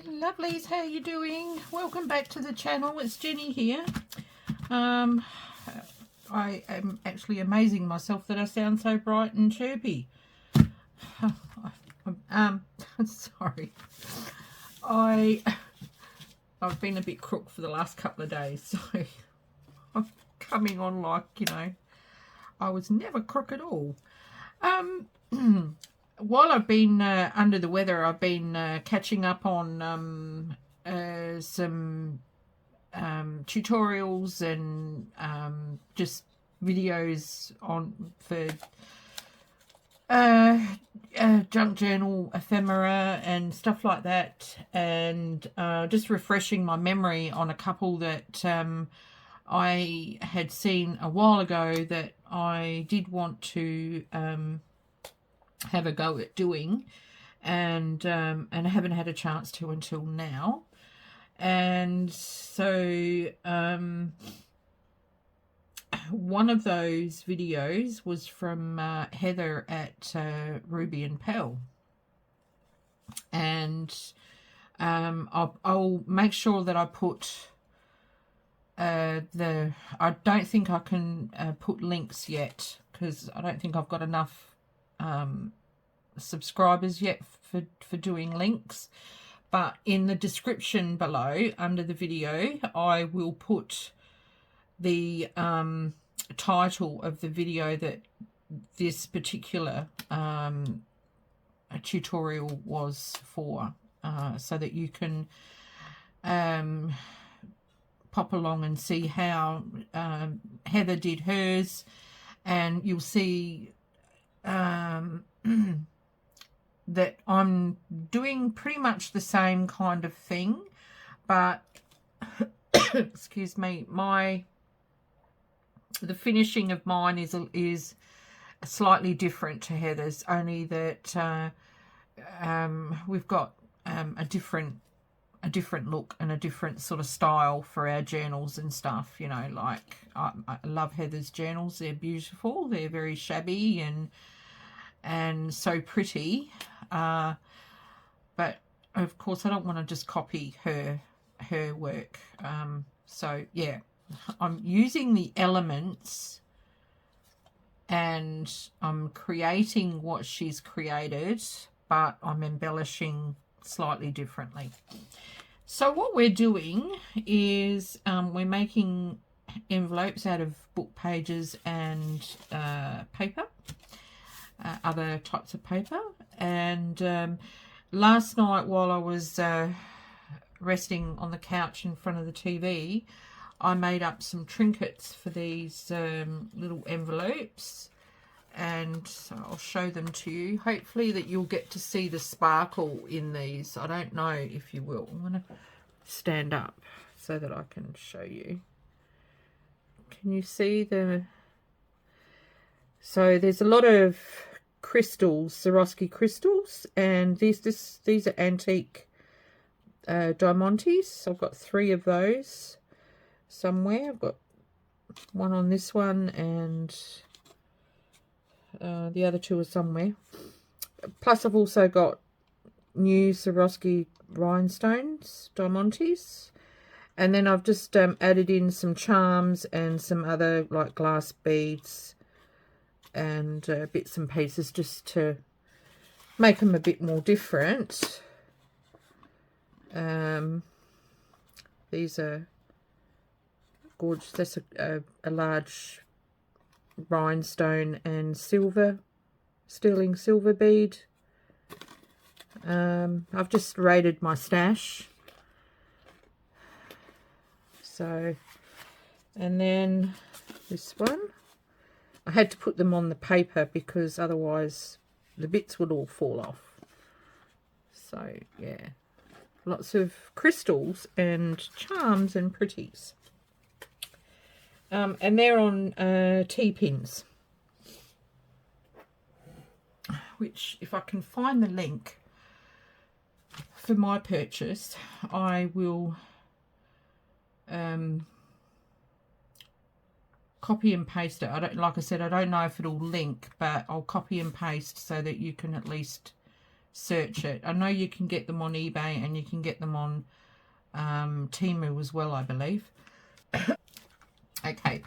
Lovelies, how you doing? Welcome back to the channel. It's Jenny here. I am actually amazing myself that I sound so bright and chirpy. Sorry. I've been a bit crook for the last couple of days, so I'm coming on like, I was never crook at all. While I've been under the weather, I've been catching up on some tutorials and just videos for junk journal ephemera and stuff like that, and just refreshing my memory on a couple that I had seen a while ago that I did want to have a go at doing, and I haven't had a chance to until now. And so one of those videos was from Heather at Ruby and Pell, and I'll make sure that I put I don't think I can put links yet, because I don't think I've got enough subscribers yet for doing links. But in the description below under the video, I will put the title of the video that this particular tutorial was for, so that you can pop along and see how Heather did hers, and you'll see that I'm doing pretty much the same kind of thing, but excuse me, the finishing of mine is slightly different to Heather's, only that we've got a different look and a different sort of style for our journals and stuff. Like I love Heather's journals. They're beautiful. They're very shabby and so pretty, but of course I don't want to just copy her work. So yeah, I'm using the elements and I'm creating what she's created, but I'm embellishing slightly differently. So what we're doing is we're making envelopes out of book pages and paper, other types of paper. And last night, while I was resting on the couch in front of the TV, I made up some trinkets for these little envelopes, and I'll show them to you. Hopefully that you'll get to see the sparkle in these. I don't know if you will. I'm going to stand up so that I can show you. Can you see the... So there's a lot of crystals, Swarovski crystals, and these are antique diamantes. I've got 3 of those somewhere. I've got one on this one, and the other 2 are somewhere. Plus I've also got new Swarovski rhinestones, diamantes, and then I've just added in some charms and some other like glass beads and bits and pieces just to make them a bit more different. These are gorgeous. That's a large rhinestone and sterling silver bead. I've just raided my stash. So, and then this one, I had to put them on the paper because otherwise the bits would all fall off. So yeah, lots of crystals and charms and pretties. And they're on T-pins, which, if I can find the link for my purchase, I will copy and paste it. Like I said, I don't know if it'll link, but I'll copy and paste so that you can at least search it. I know you can get them on eBay and you can get them on Temu as well, I believe. Okay,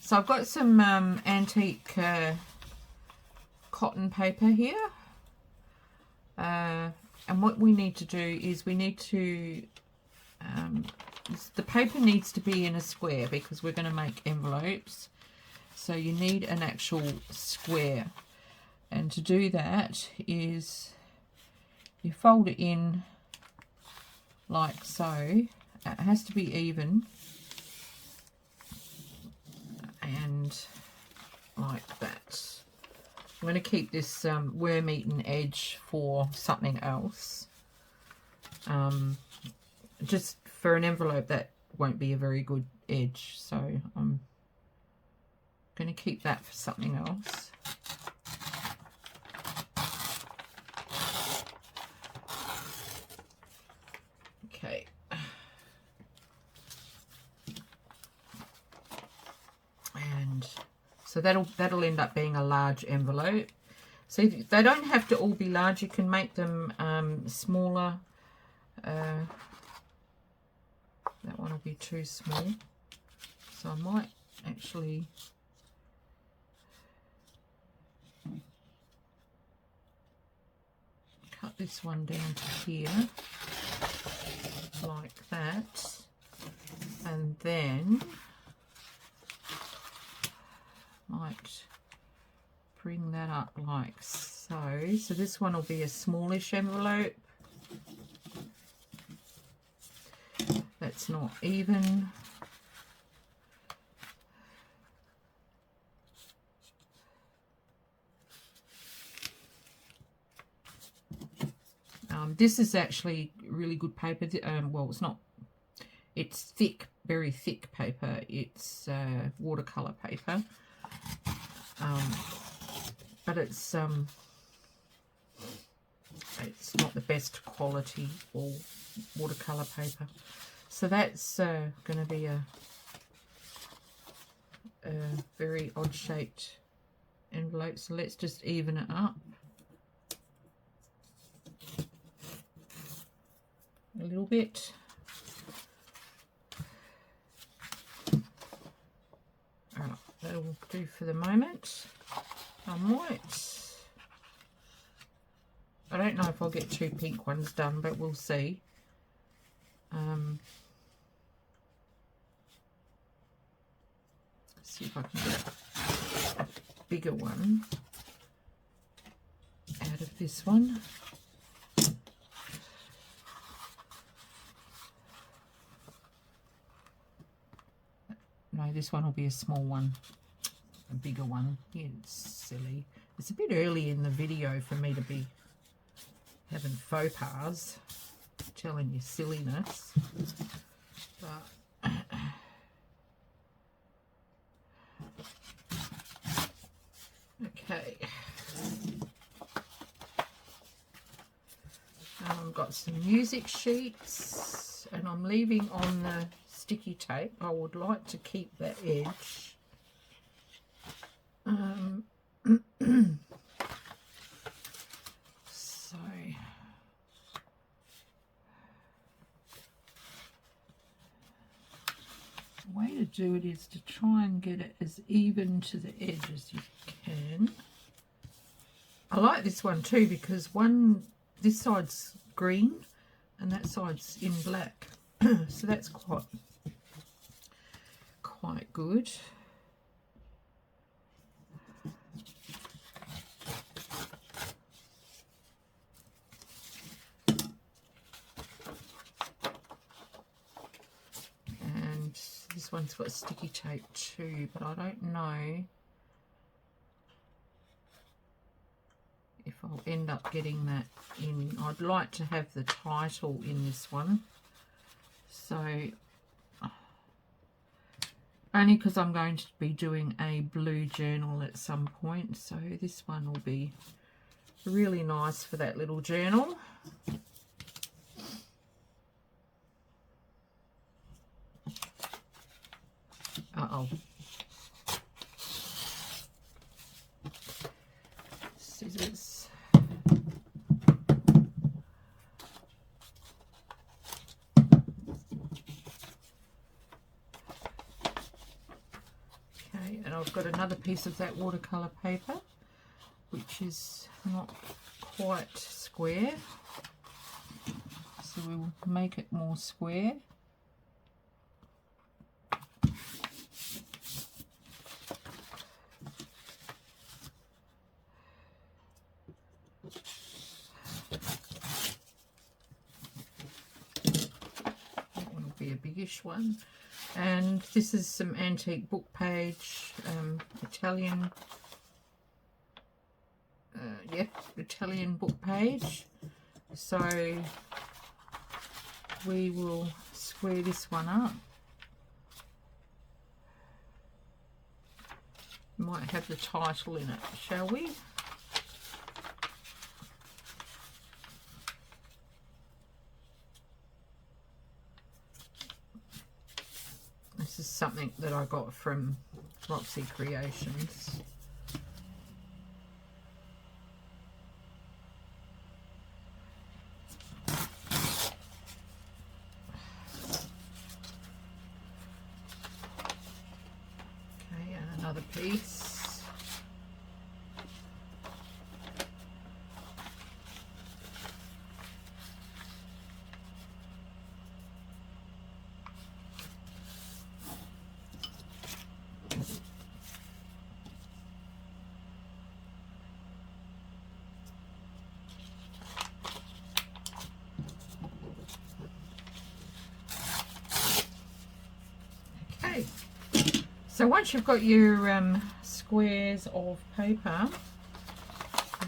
so I've got some antique cotton paper here. And what we need to do is we need to, the paper needs to be in a square because we're going to make envelopes. So you need an actual square. And to do that is you fold it in like so. It has to be even. And like that. I'm going to keep this worm-eaten edge for something else. Just for an envelope that won't be a very good edge, so I'm going to keep that for something else. Okay. And so that'll end up being a large envelope. So they don't have to all be large. You can make them smaller. That one will be too small. So I might actually cut this one down to here, like that. And then might bring that up like so. So this one will be a smallish envelope. That's not even. This is actually really good paper. Well, it's not. It's thick, very thick paper. It's watercolor paper. But it's not the best quality or watercolor paper. So that's going to be a very odd shaped envelope. So let's just even it up a little bit. Alright, that'll do for the moment. I don't know if I'll get 2 pink ones done, but we'll see. See if I can get a bigger one out of this one. No, this one will be a small one. A bigger one. Yeah, it's silly. It's a bit early in the video for me to be having faux pas, telling you silliness. But okay. I've got some music sheets, and I'm leaving on the sticky tape. I would like to keep that edge. So the way to do it is to try and get it as even to the edge as you can. I like this one too because this side's green and that side's in black. So that's quite good. And this one's got sticky tape too, but I don't know if I'll end up getting that in. I'd like to have the title in this one. So, only because I'm going to be doing a blue journal at some point. So this one will be really nice for that little journal. Uh-oh. Scissors. got another piece of that watercolour paper, which is not quite square. So we'll make it more square. That one will be a biggish one. And this is some antique book page, Italian, Italian book page. So we will square this one up. Might have the title in it, shall we? This is something that I got from Roxy Creations. Okay, and another piece. So once you've got your squares of paper,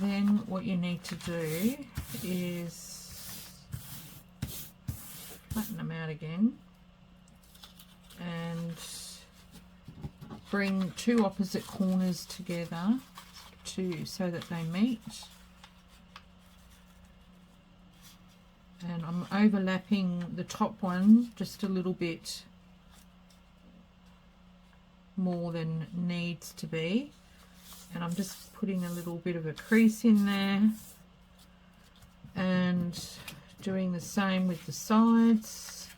then what you need to do is flatten them out again and bring two opposite corners together so that they meet. And I'm overlapping the top one just a little bit more than needs to be, and I'm just putting a little bit of a crease in there and doing the same with the sides.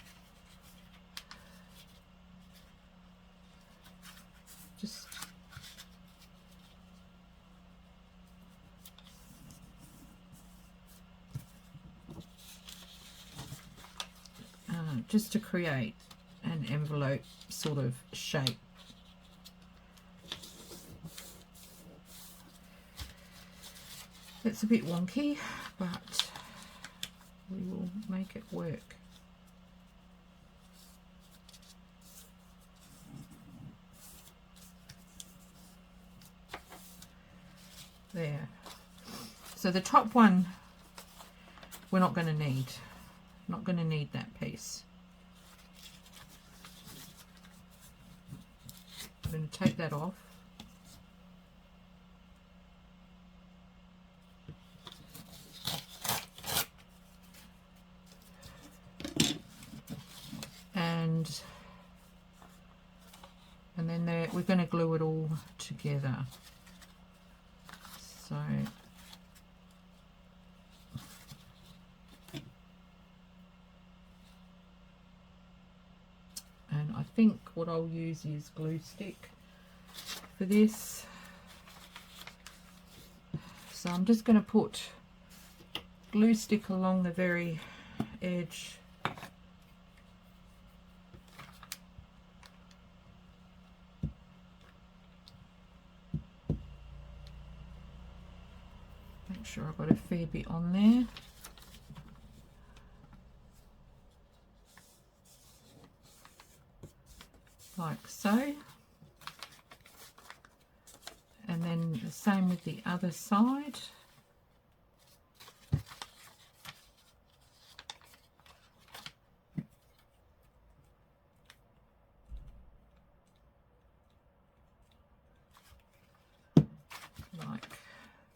Just to create an envelope sort of shape. It's a bit wonky, but we will make it work. There. So the top one we're not going to need. Not going to need that piece. I'm going to take that off. And then we're going to glue it all together. So and I think what I'll use is glue stick for this. So I'm just going to put glue stick along the very edge. Make sure I've got a fair bit on there. Like so. And then the same with the other side. Like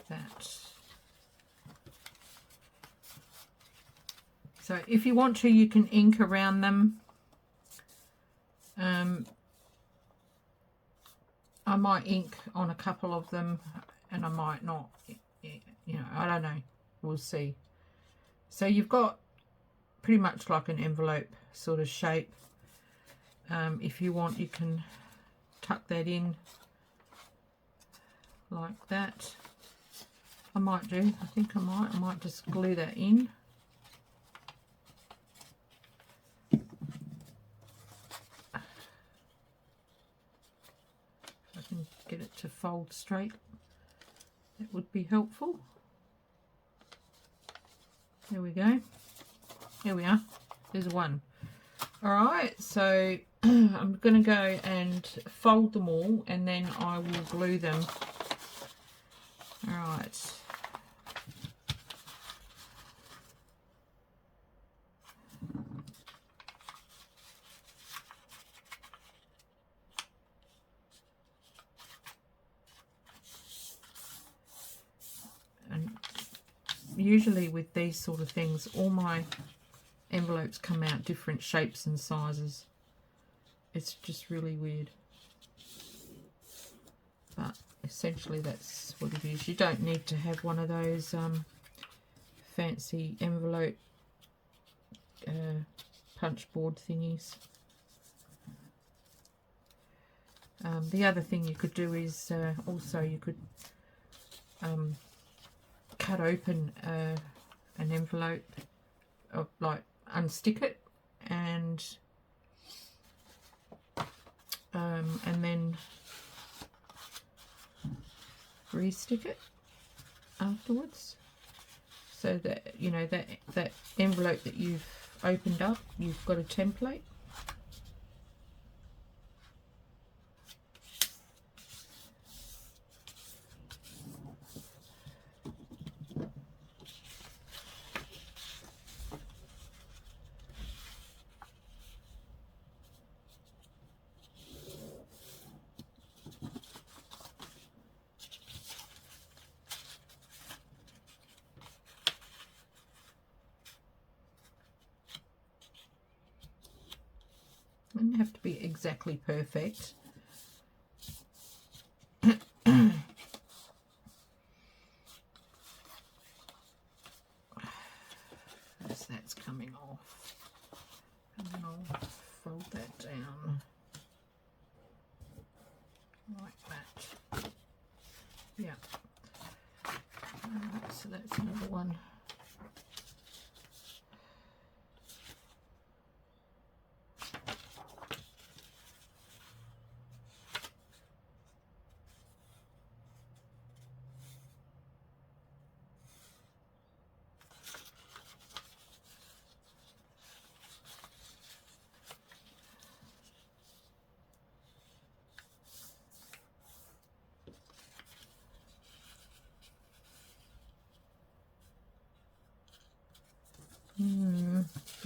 that. So if you want to, you can ink around them. I might ink on a couple of them and I might not, you know, I don't know, we'll see. So you've got pretty much like an envelope sort of shape. If you want, you can tuck that in like that. I might do, I think I might just glue that in. If I can get it to fold straight, that would be helpful. There we go. Here we are. There's one. Alright, so I'm going to go and fold them all and then I will glue them. Alright. And usually with these sort of things, all my envelopes come out different shapes and sizes. It's just really weird. But essentially that's what it is. You don't need to have one of those fancy envelope punch board thingies. The other thing you could do is also you could cut open an envelope, like unstick it and then re-stick it afterwards, so that you know that envelope that you've opened up, you've got a template. Doesn't have to be exactly perfect. As that's coming off, and then I'll fold that down like that. Yeah. So that's another one.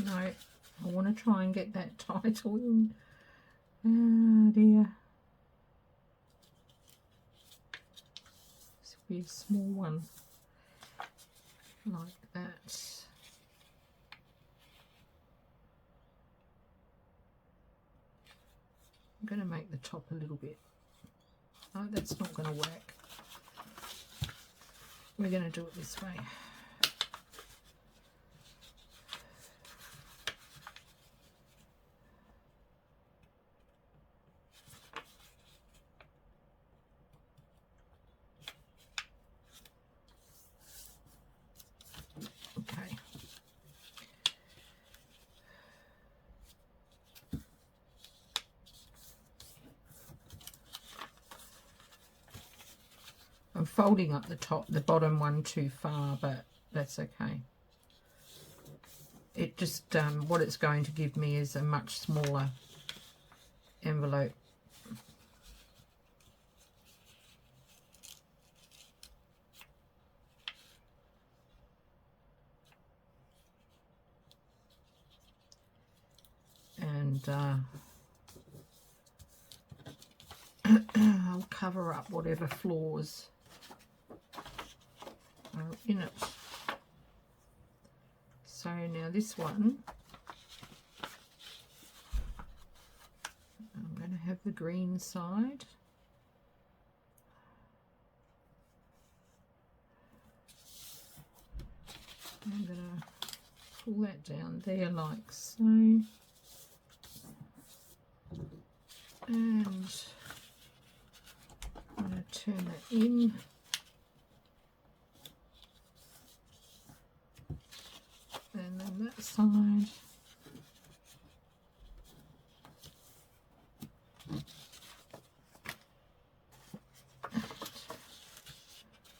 No, I want to try and get that title in. Oh dear. This will be a small one, like that. I'm going to make the top a little bit. Oh, that's not going to work. We're going to do it this way. Okay. I'm folding up the bottom one too far, but that's okay. It just, what it's going to give me is a much smaller envelope. And I'll cover up whatever flaws are in it. So now this one, I'm going to have the green side. I'm going to pull that down there like so. And I'm going to turn that in. And then that side.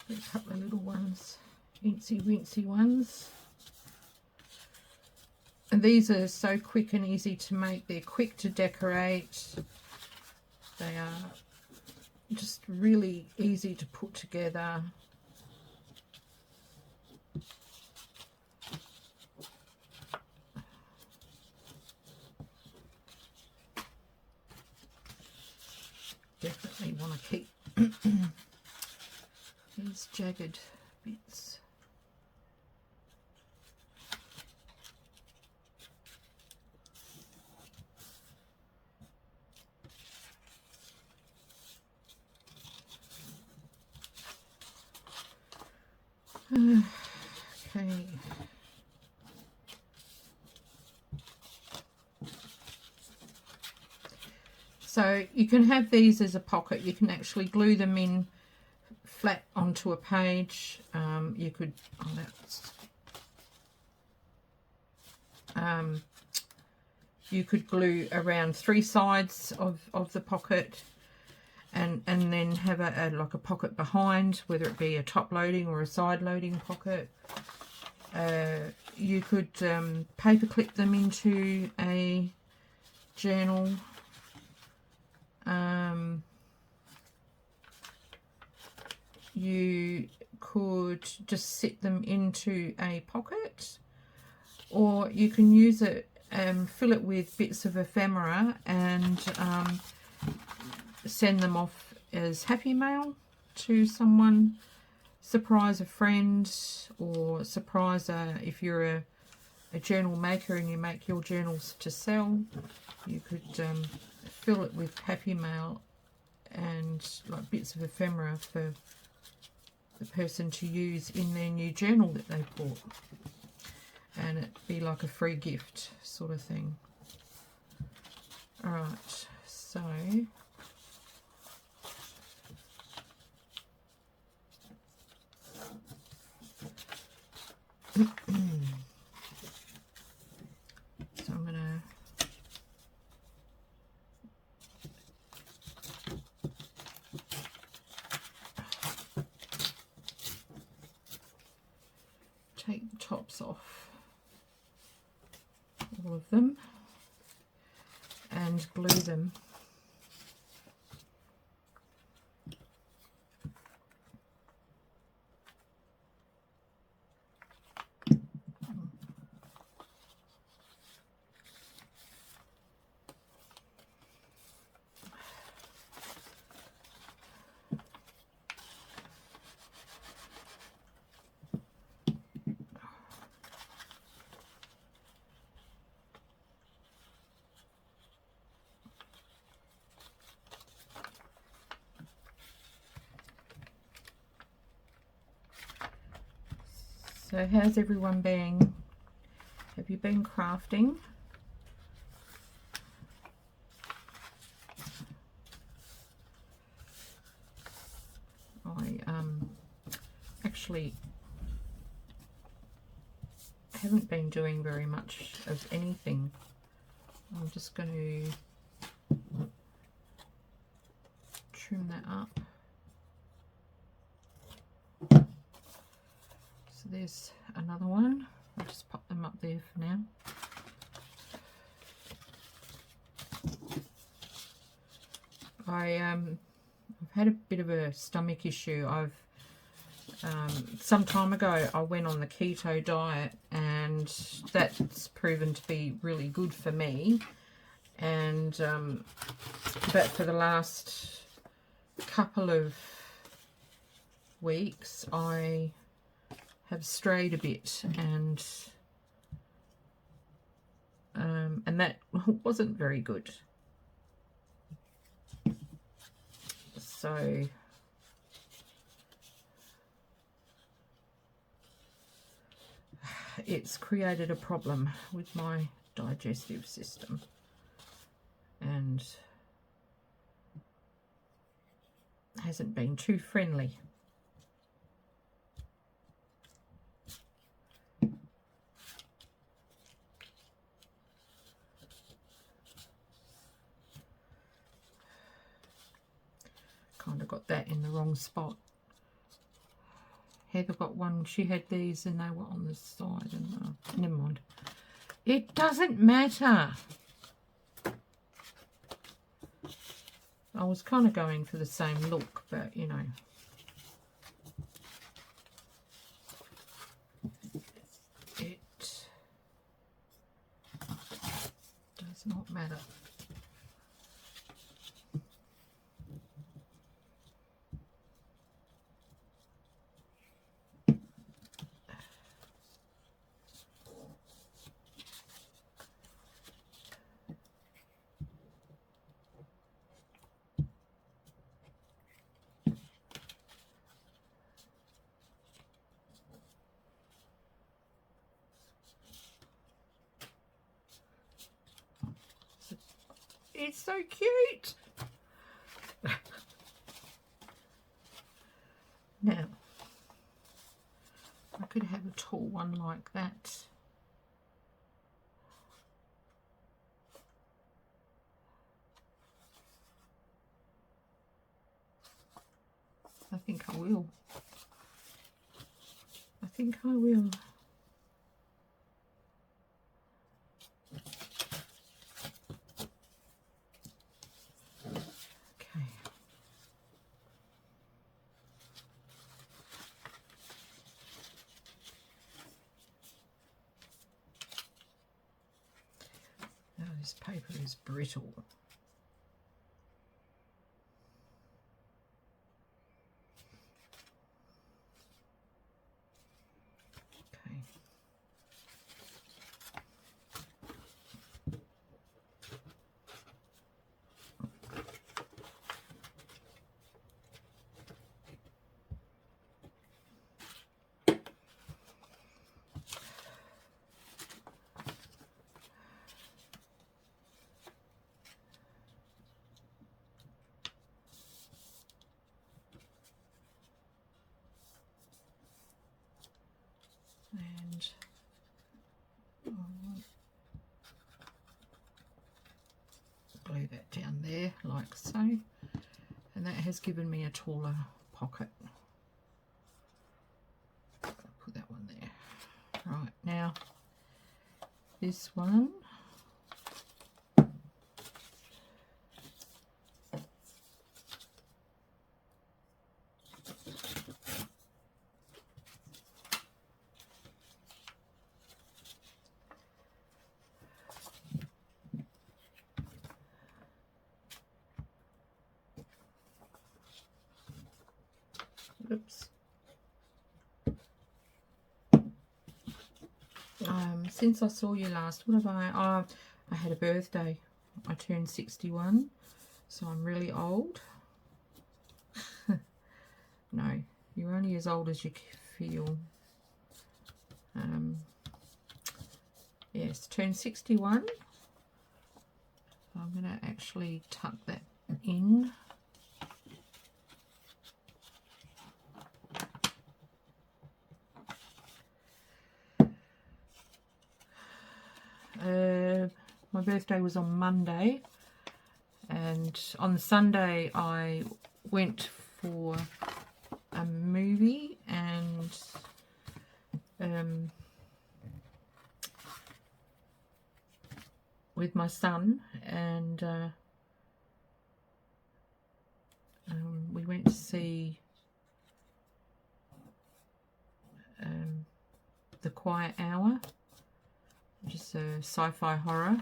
A couple of little ones, incy wincy ones. And these are so quick and easy to make. They're quick to decorate. They are just really easy to put together. Definitely want to keep these jagged bits. Okay. So you can have these as a pocket. You can actually glue them in flat onto a page. You could, you could glue around 3 sides of the pocket, and then have like a pocket behind, whether it be a top loading or a side loading pocket. You could paper clip them into a journal. You could just sit them into a pocket, or you can use it, fill it with bits of ephemera and send them off as happy mail to someone. Surprise a friend, or surprise if you're a journal maker and you make your journals to sell. You could fill it with happy mail and like bits of ephemera for the person to use in their new journal that they bought, and it'd be like a free gift sort of thing. Alright, so so I'm gonna take the tops off all of them and glue them. So how's everyone been? Have you been crafting? I actually haven't been doing very much of anything. I'm just going to trim that up. So there's another one. I'll just pop them up there for now. I've had a bit of a stomach issue. Some time ago I went on the keto diet, and that's proven to be really good for me. And but for the last couple of weeks I have strayed a bit, and that wasn't very good. So it's created a problem with my digestive system, and hasn't been too friendly. Kind of got that in the wrong spot. Heather got one, she had these and they were on the side, and never mind. It doesn't matter. I was kind of going for the same look, but you know. It does not matter. It's so cute. Now, I could have a tall one like that. I think I will. I think I will. This paper is brittle. Okay. And glue that down there like so, and that has given me a taller pocket. Put that one there. Right, now this one, oops. Since I saw you last, what have I had a birthday. I turned 61, so I'm really old. No, you're only as old as you feel. Yes, turned 61. I'm going to actually tuck that in. My birthday was on Monday, and on Sunday I went for a movie and with my son, and we went to see The Quiet Hour, which is a sci-fi horror,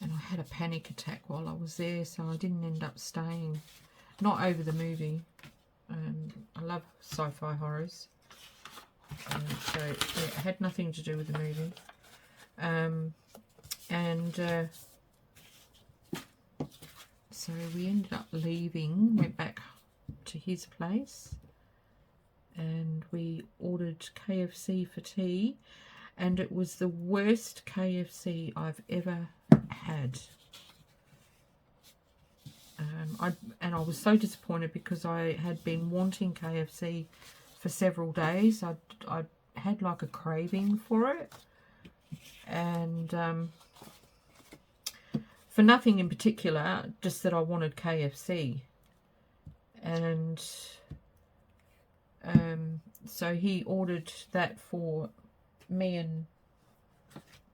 and I had a panic attack while I was there, so I didn't end up staying. Not over the movie. I love sci-fi horrors, so yeah, it had nothing to do with the movie. So we ended up leaving, went back to his place, and we ordered KFC for tea, and it was the worst KFC I've ever had. I was so disappointed because I had been wanting KFC for several days. I had like a craving for it, and for nothing in particular, just that I wanted KFC. And so he ordered that for me and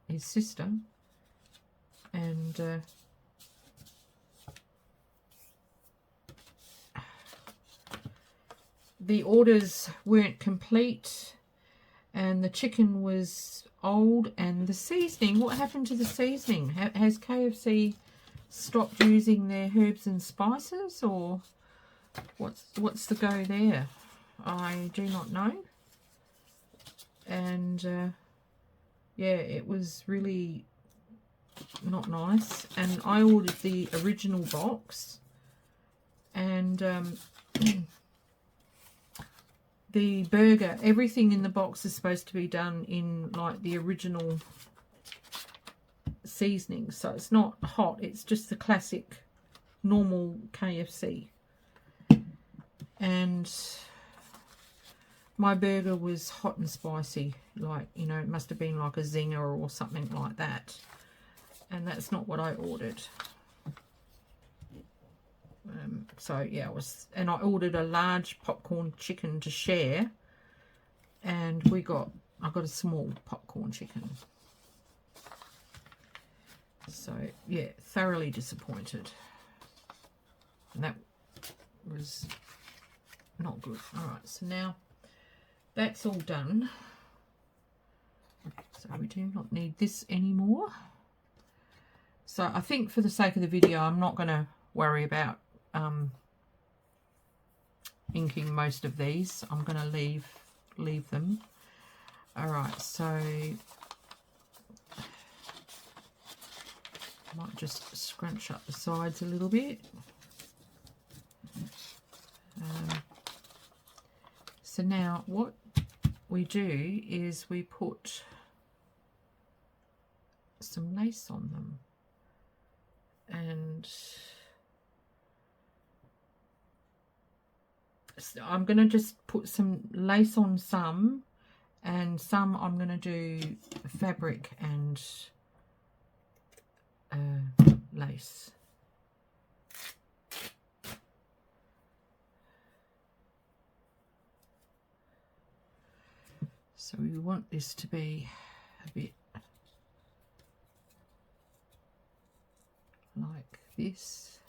his sister, and the orders weren't complete, and the chicken was old, and the seasoning, what happened to the seasoning? Has KFC stopped using their herbs and spices, or what's the go there? I do not know. And yeah, it was really not nice. And I ordered the original box, and the burger, everything in the box is supposed to be done in like the original seasoning. So it's not hot, it's just the classic normal KFC. And my burger was hot and spicy, like, you know, it must have been like a zinger or something like that. And that's not what I ordered. So yeah, I ordered a large popcorn chicken to share, and I got a small popcorn chicken. So yeah, thoroughly disappointed, and that was not good. All right, so now that's all done. So we do not need this anymore. So I think for the sake of the video, I'm not going to worry about inking most of these. I'm going to leave them. All right, so I might just scrunch up the sides a little bit. So now what we do is we put some lace on them, and I'm going to just put some lace on some, and some I'm going to do fabric and lace. So we want this to be a bit like this.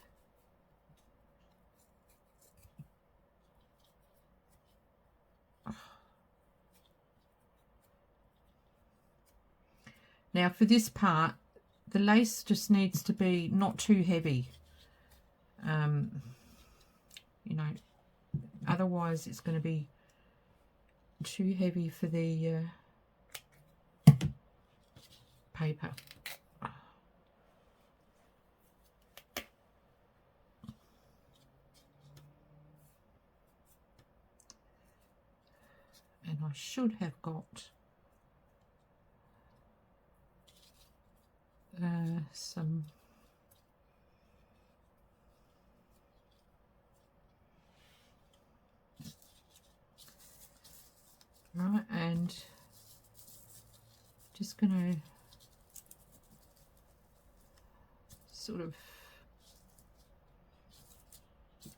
Now for this part, the lace just needs to be not too heavy. You know, otherwise it's going to be too heavy for the paper. And I should have got some right, and just gonna sort of,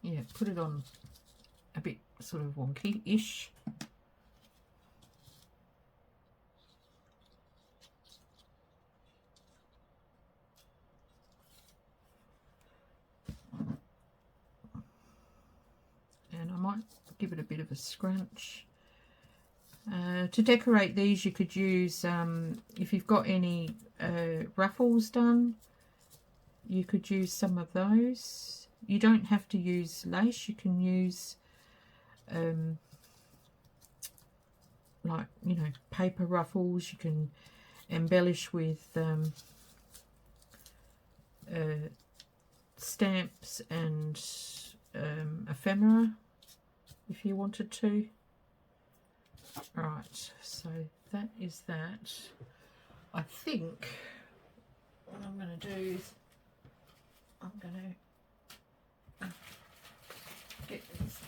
yeah, put it on a bit sort of wonky-ish. And I might give it a bit of a scrunch. To decorate these, you could use, if you've got any ruffles done, you could use some of those. You don't have to use lace. You can use like, you know, paper ruffles. You can embellish with stamps and ephemera if you wanted to. Right, so that is that. I think what I'm going to do is I'm going to get this.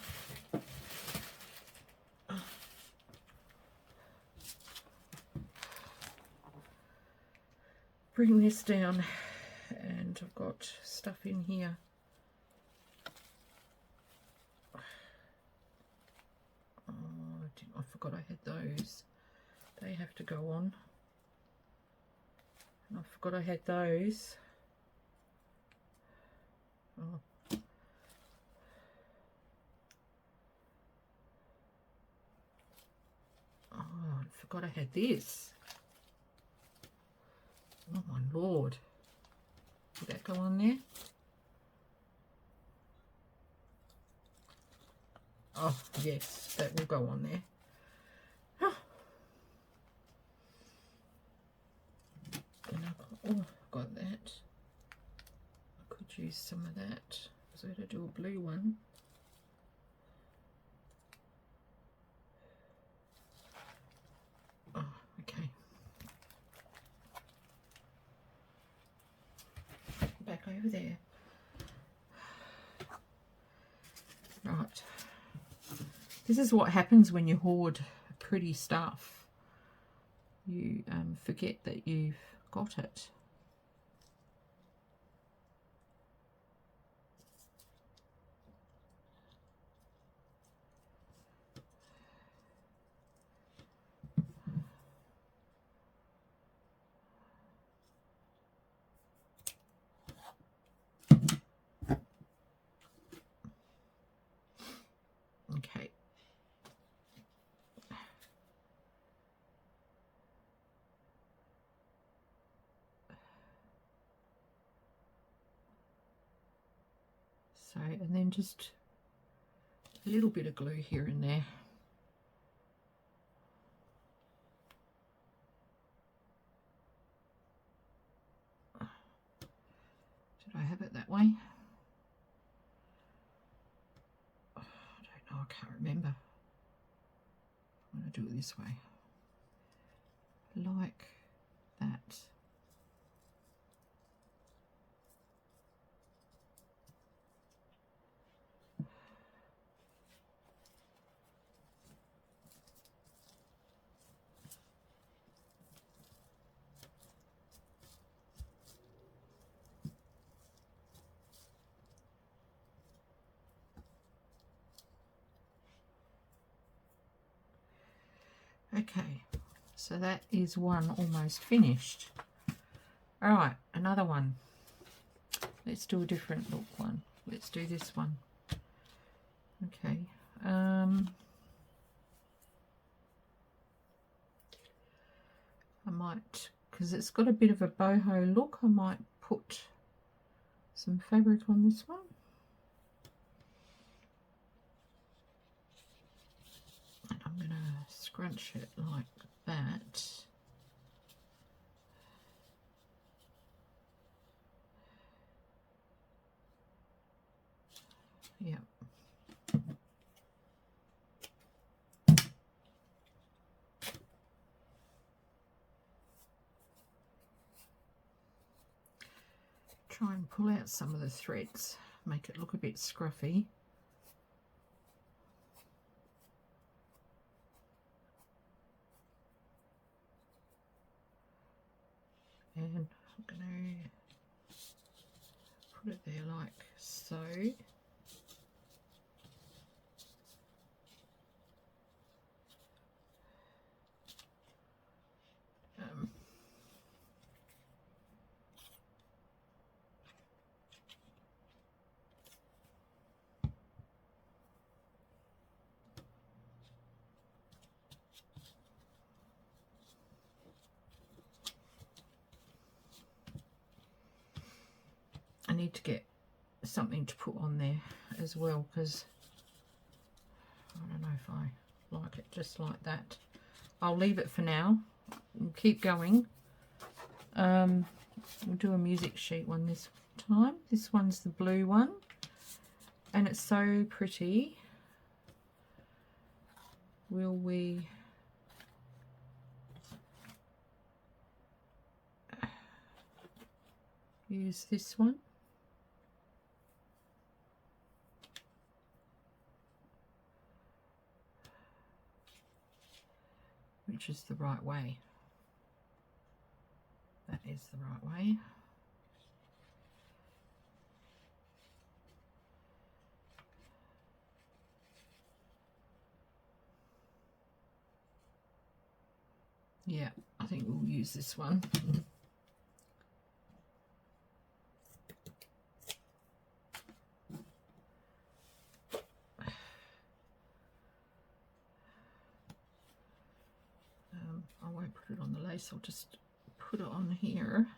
Bring this down, and I've got stuff in here. Oh, I forgot I had those. They have to go on. And I forgot I had those. Oh. Oh, I forgot I had this. Oh my lord. Did that go on there? Oh yes, that will go on there. Huh. And I've got that. I could use some of that. So I had to do a blue one. Oh, okay. Back over there. Right. This is what happens when you hoard pretty stuff. You forget that you've got it. Okay. So, and then just a little bit of glue here and there. Did I have it that way? Oh, I don't know, I can't remember. I'm going to do it this way. Like that. Okay, so that is one almost finished. All right, another one. Let's do a different look one. Let's do this one. Okay. I might, because it's got a bit of a boho look, I might put some fabric on this one. And I'm going to scrunch it like that. Yeah. Try and pull out some of the threads, make it look a bit scruffy. And I'm going to put it there like so. I need to get something to put on there as well, because I don't know if I like it just like that. I'll leave it for now. We'll keep going. We'll do a music sheet one this time. This one's the blue one, and it's so pretty. Will we use this one? which is the right way. That is the right way. Yeah, I think we'll use this one. I won't put it on the lace, I'll just put it on here.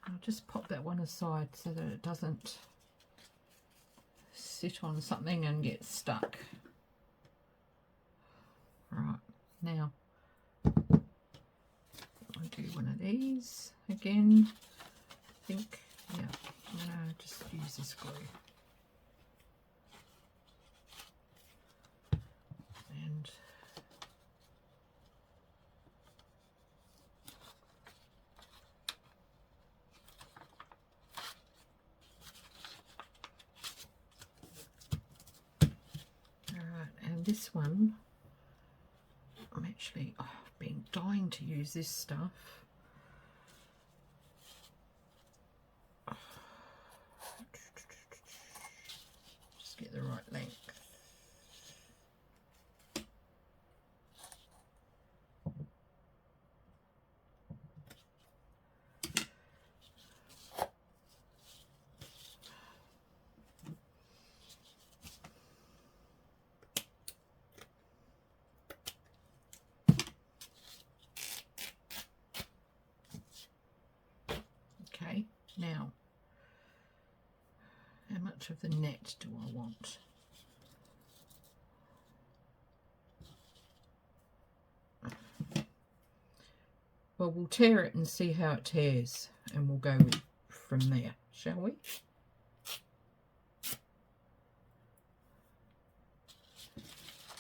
I'll just pop that one aside so that it doesn't sit on something and get stuck. Right, now I'll do one of these again. I think, yeah, I'm gonna just use this glue. And this one, I'm actually, I've been dying to use this stuff. Just get the right length. Okay, now, how much of the net do I want? Well, we'll tear it and see how it tears, and we'll go from there, shall we?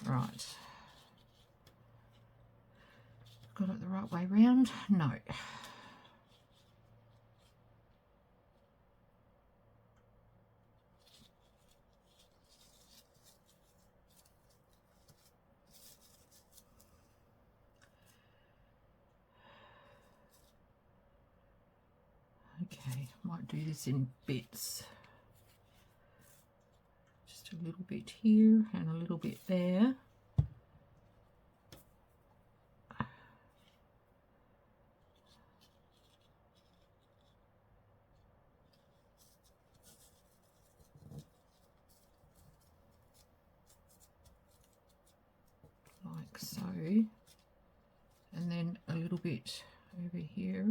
Right. Got it the right way round? No. Okay, might do this in bits. Just a little bit here and a little bit there. Like so. And then a little bit over here.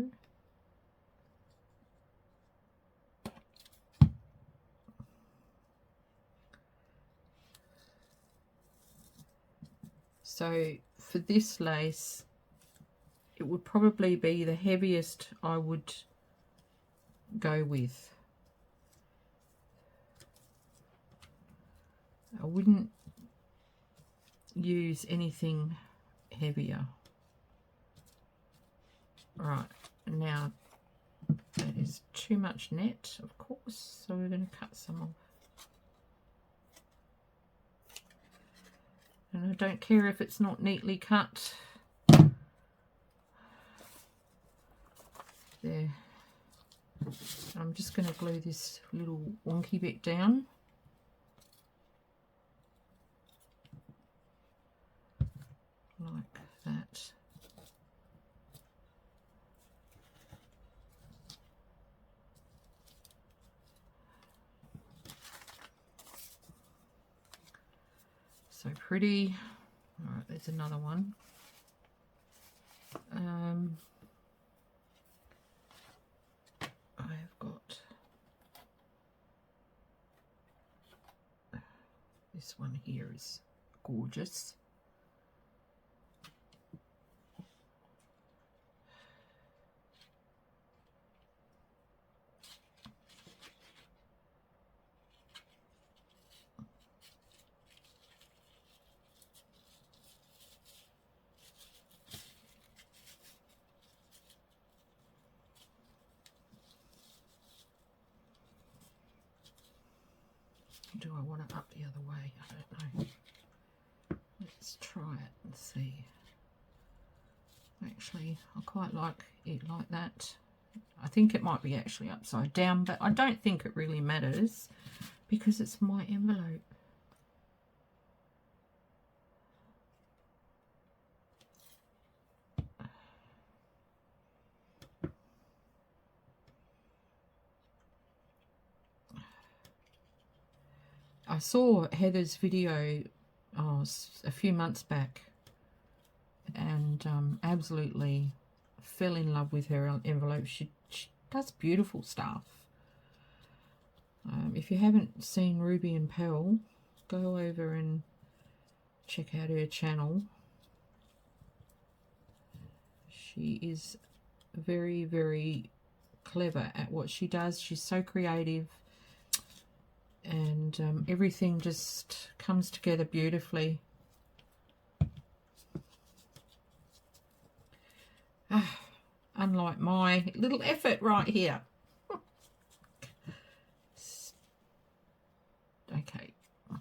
So for this lace, it would probably be the heaviest I would go with. I wouldn't use anything heavier. Right, now that is too much net, of course, so we're going to cut some off. And I don't care if it's not neatly cut. There. I'm just going to glue this little wonky bit down. Like that. So pretty. All right, there's another one. I've got this one here is gorgeous. Do I want it up the other way? I don't know. Let's try it and see. Actually, I quite like it like that. I think it might be actually upside down, but I don't think it really matters because it's my envelope. I saw Heather's video a few months back and absolutely fell in love with her envelope. She does beautiful stuff. If you haven't seen Ruby and Pearl, go over and check out her channel. She is very, very clever at what she does. She's so creative, and everything just comes together beautifully. Unlike my little effort right here. Okay. All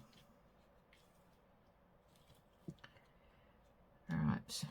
right.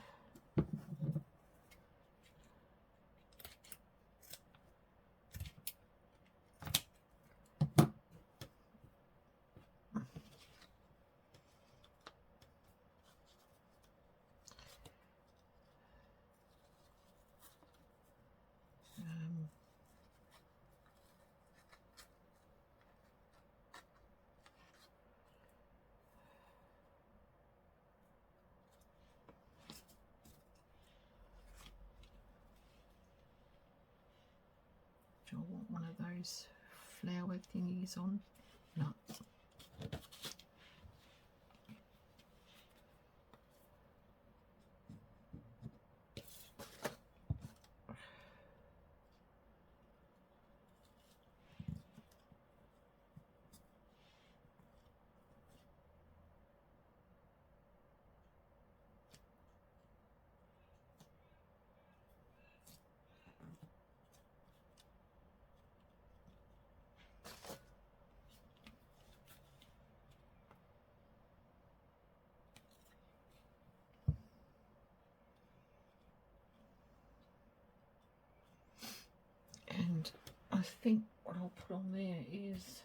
Do I want one of those flower thingies on? No. And I think what I'll put on there is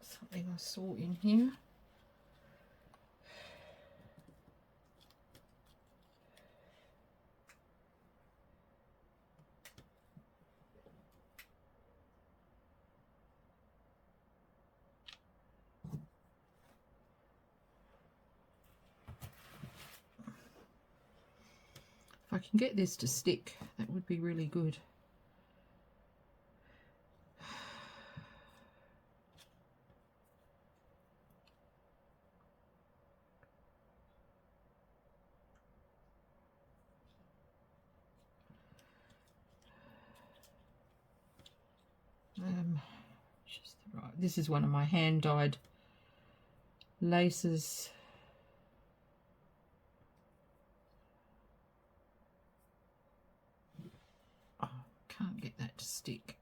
something I saw in here. If I can get this to stick, that would be really good. Just the right. This is one of my hand-dyed laces. Oh, can't get that to stick.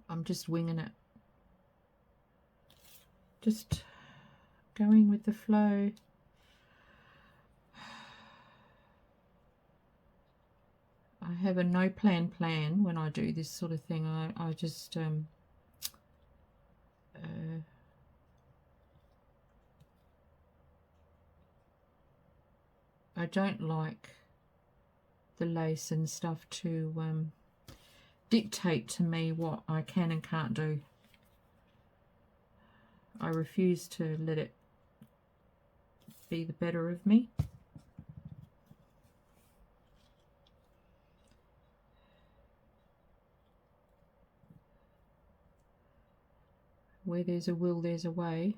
I'm just winging it. Just going with the flow. I have a no plan when I do this sort of thing. I just I don't like the lace and stuff to dictate to me what I can and can't do. I refuse to let it be the better of me. Where there's a will, there's a way.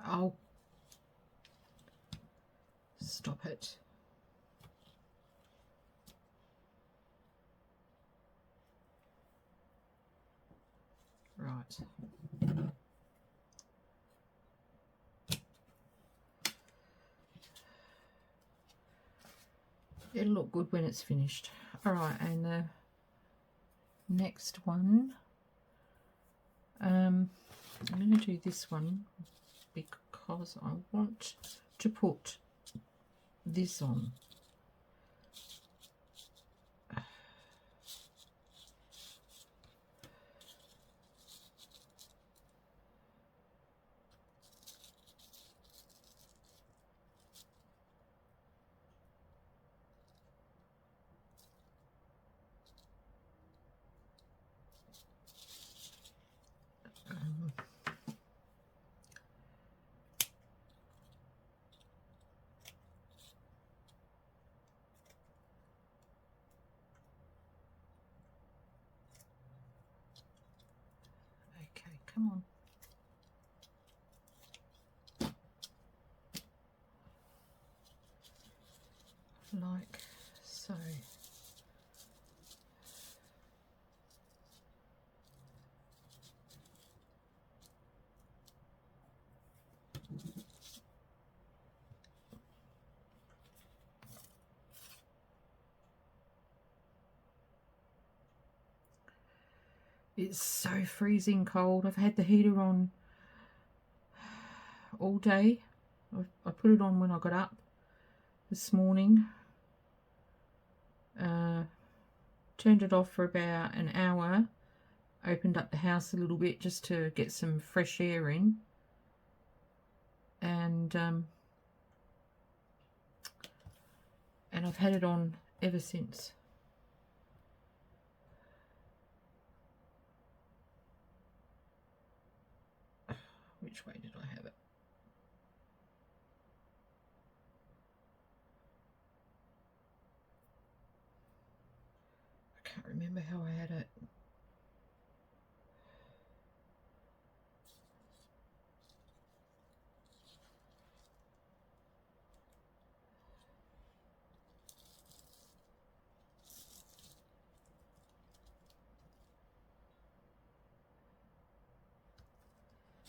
Oh, stop it. Right. It'll look good when it's finished. All right, and the next one, I'm going to do this one because I want to put this on. Okay, come on. Like so. It's so freezing cold. I've had the heater on all day. I put it on when I got up this morning. Turned it off for about an hour. Opened up the house a little bit just to get some fresh air in. And I've had it on ever since. Which way did I have it? I can't remember how I had it.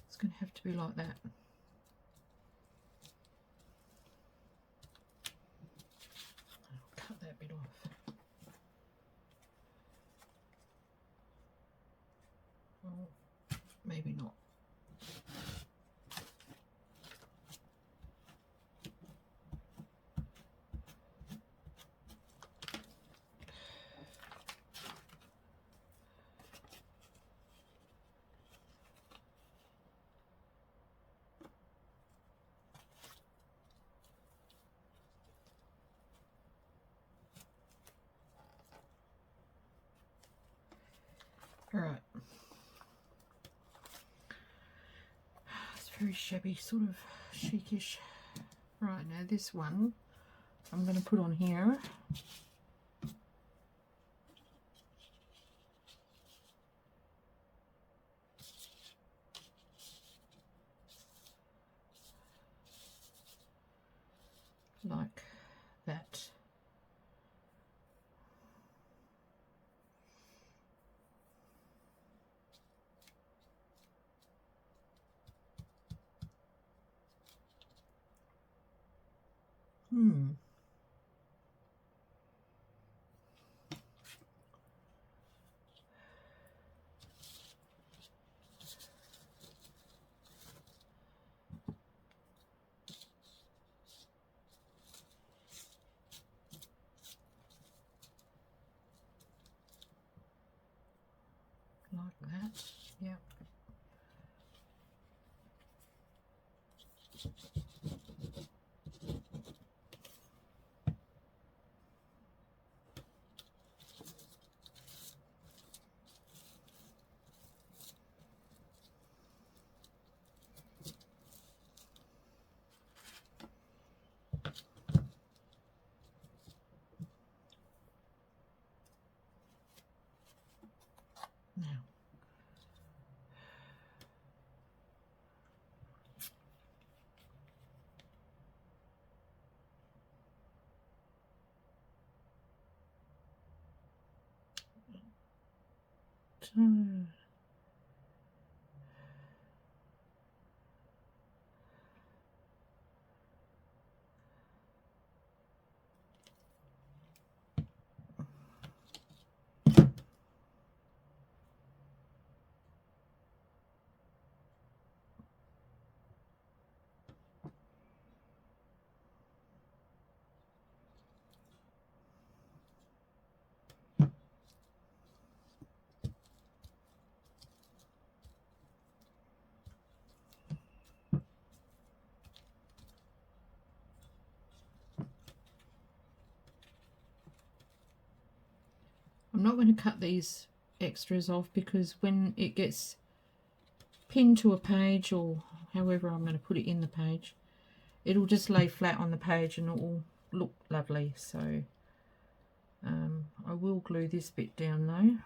It's going to have to be like that. I'll cut that bit off. Well, maybe not. All right. It's very shabby, sort of chicish. Right, now this one I'm going to put on here. Like that. Like that, yeah. I'm not going to cut these extras off because when it gets pinned to a page, or however I'm going to put it in the page, it'll just lay flat on the page and it will look lovely. So I will glue this bit down though.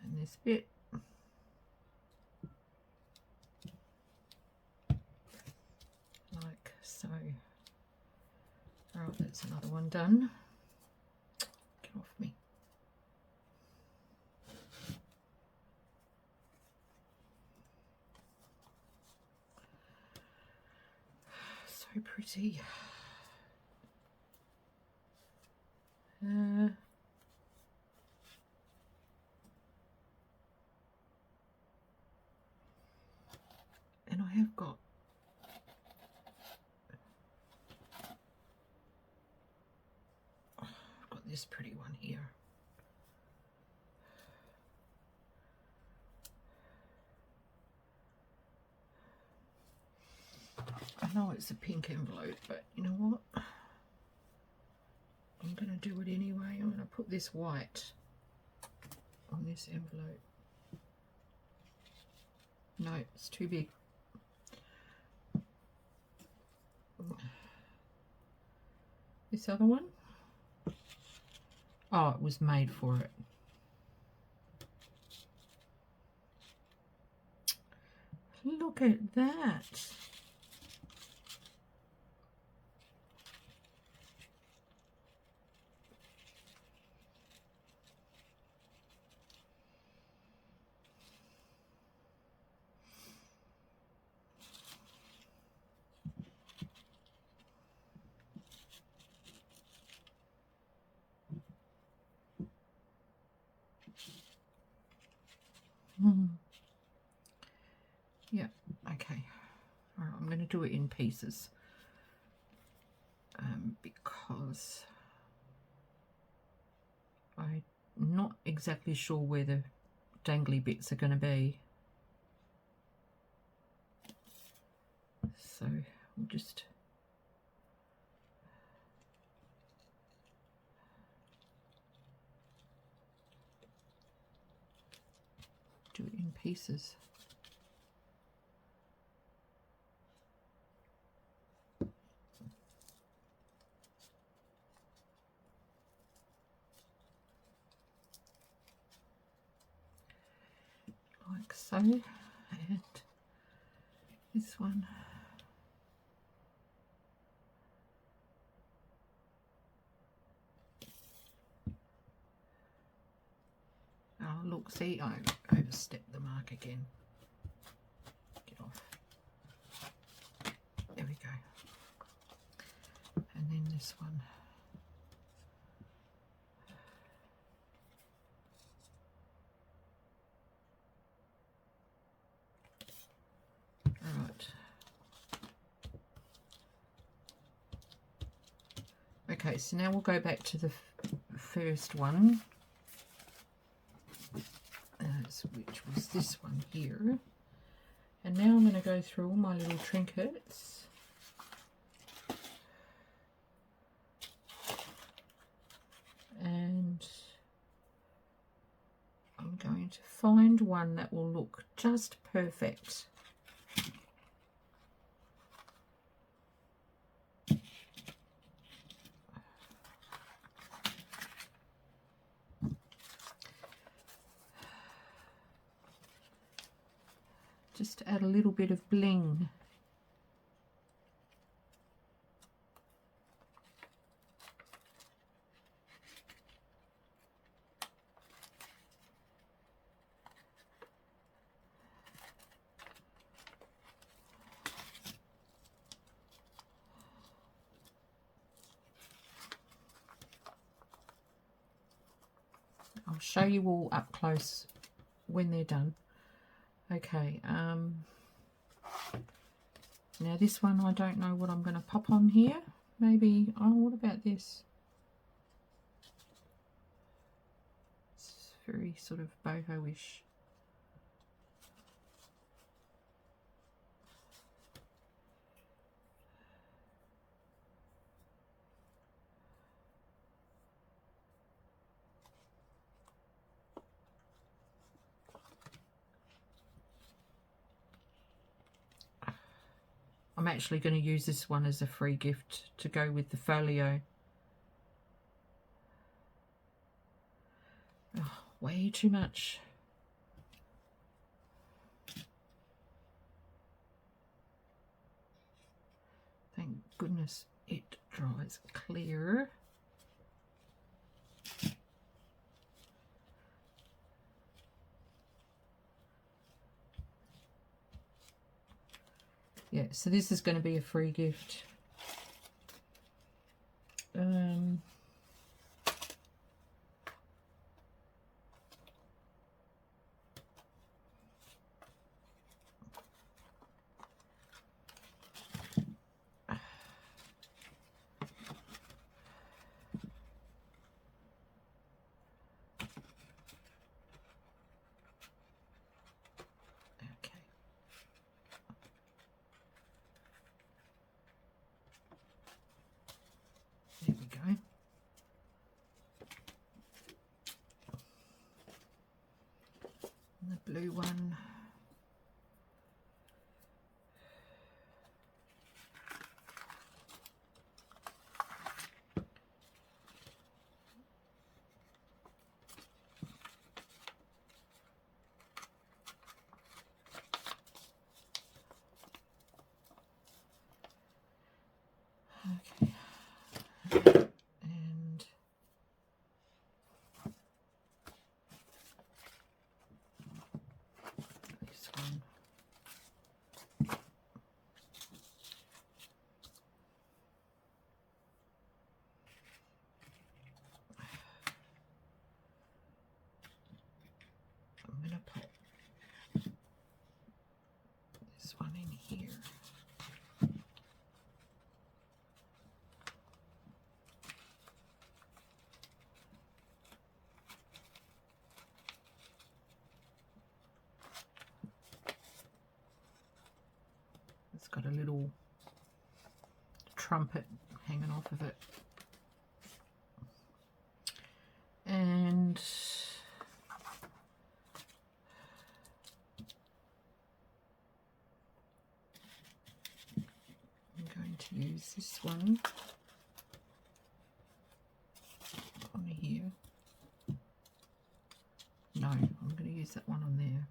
And this bit. Like so. Alright, that's another one done. Get off me. So pretty. And I have got this pretty one here. I know it's a pink envelope, but you know what? I'm going to do it anyway. I'm going to put this white on this envelope. No, it's too big. This other one? Oh, it was made for it. Look at that. Yeah, okay. All right, I'm going to do it in pieces because I'm not exactly sure where the dangly bits are going to be. So we'll just do it in pieces. Like so, and this one. Oh look, see, I overstepped the mark again. Get off. There we go. And then this one. Right. Okay, so now we'll go back to the first one, which was this one here. And now I'm going to go through all my little trinkets. And I'm going to find one that will look just perfect. Just to add a little bit of bling I'll show you all up close when they're done. Okay, now this one I don't know what I'm going to pop on here. Maybe, oh, what about this? It's very sort of boho-ish. I'm actually going to use this one as a free gift to go with the folio. Oh, way too much. Thank goodness it dries clear. Yeah, so this is going to be a free gift. There we go. And the blue one. Okay. And this one. I'm going to put this one in here. It's got a little trumpet hanging off of it. And I'm going to use this one on here. No, I'm going to use that one on there.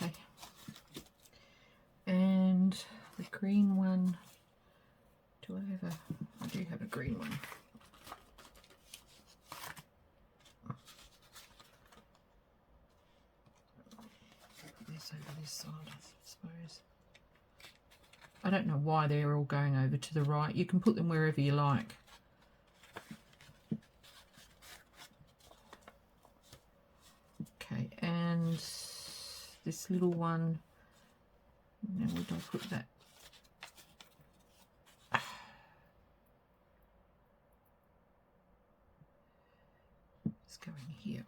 Okay, and the green one, do I have a, I do have a green one. This over this side, I suppose. I don't know why they're all going over to the right. You can put them wherever you like. Okay, and this little one, now where do I put that? It's going here.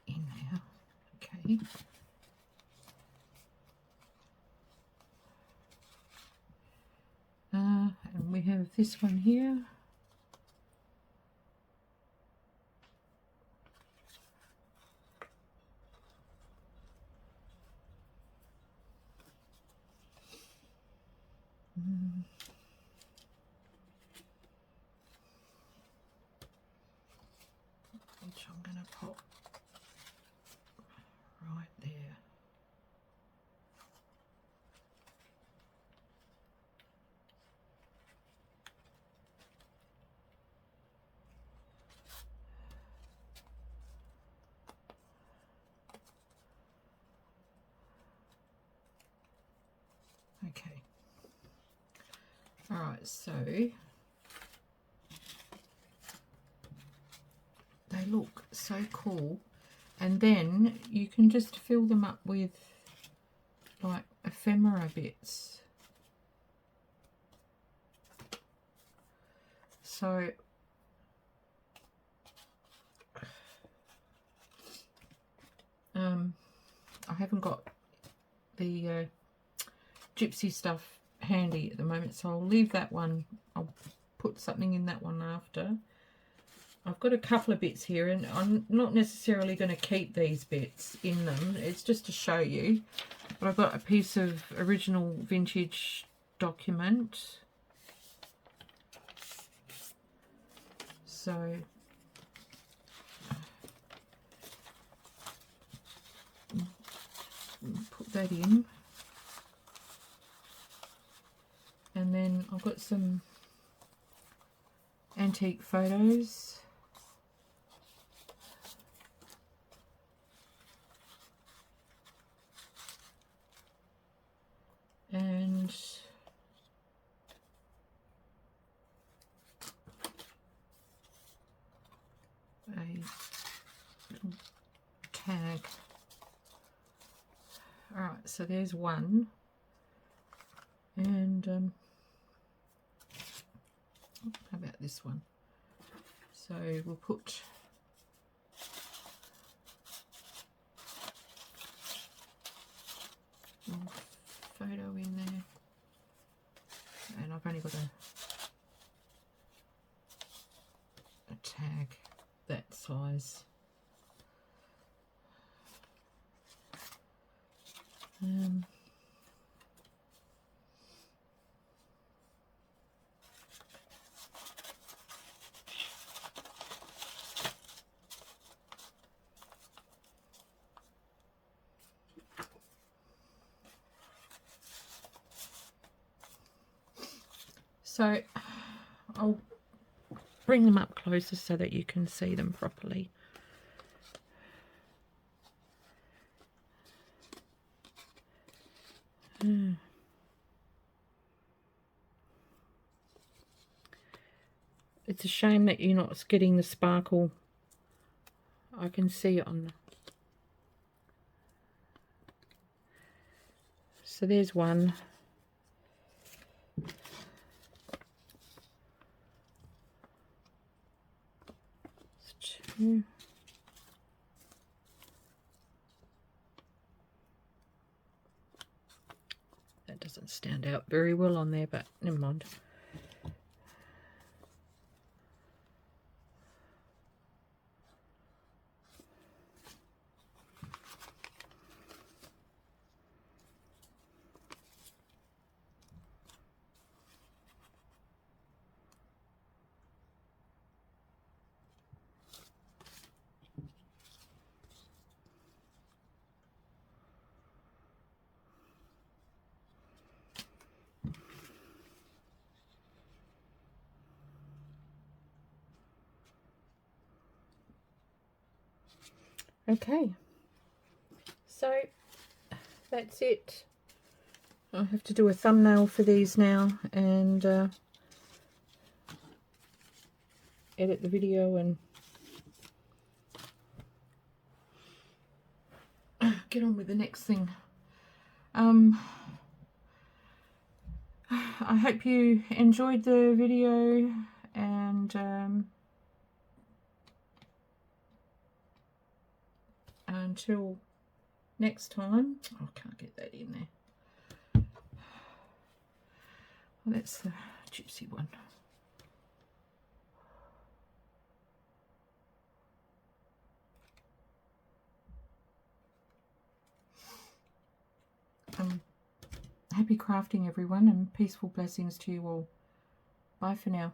In there, okay. And we have this one here. going to pop right there. Okay. All right, so they look so cool. And then you can just fill them up with like ephemera bits. So I haven't got the gypsy stuff handy at the moment, so I'll leave that one. I'll put something in that one after. I've got a couple of bits here, and I'm not necessarily going to keep these bits in them. It's just to show you. But I've got a piece of original vintage document. So put that in. And then I've got some antique photos. And a little tag. All right, so there's one. And how about this one? So we'll put a photo in there, and I've only got a tag that size. So I'll bring them up closer so that you can see them properly. It's a shame that you're not getting the sparkle. I can see it on the... So there's one. Two. That doesn't stand out very well on there, but never mind. Okay, so that's it. I have to do a thumbnail for these now and edit the video and get on with the next thing. I hope you enjoyed the video, and until next time. Oh, I can't get that in there. Well, that's the gypsy one. Happy crafting, everyone, and peaceful blessings to you all. Bye for now.